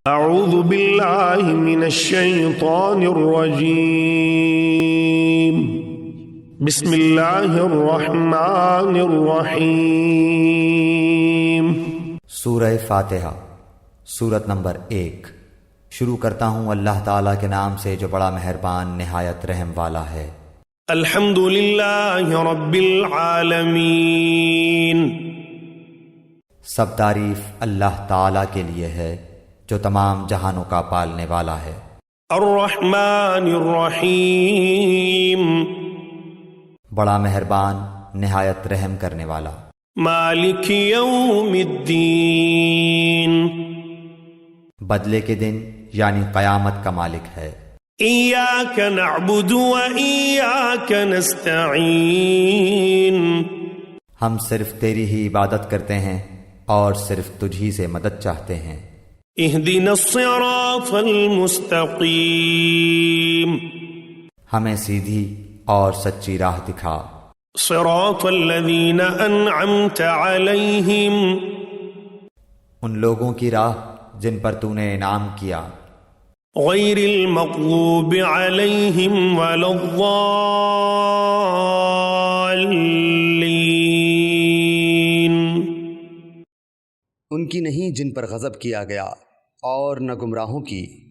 أعوذ بالله من الشيطان الرجيم بسم الله الرحمن الرحيم سورہ فاتحہ سورت نمبر 1۔ شروع کرتا ہوں اللہ تعالیٰ کے نام سے جو بڑا مہربان نہایت رحم والا ہے۔ الحمد للہ رب العالمین، سب تعریف اللہ تعالیٰ کے لیے ہے جو تمام جہانوں کا پالنے والا ہے۔ الرحمن الرحیم، بڑا مہربان نہایت رحم کرنے والا۔ مالک یوم الدین، بدلے کے دن یعنی قیامت کا مالک ہے۔ ایاک نعبد و ایاک نستعین، ہم صرف تیری ہی عبادت کرتے ہیں اور صرف تجھ ہی سے مدد چاہتے ہیں۔ اہدنا الصراط المستقیم، ہمیں سیدھی اور سچی راہ دکھا۔ صراط الذین انعمت علیہم، ان لوگوں کی راہ جن پر تو نے انعام کیا۔ غیر المغضوب علیہم ولا الضالین، ان کی نہیں جن پر غضب کیا گیا اور نہ گمراہوں کی۔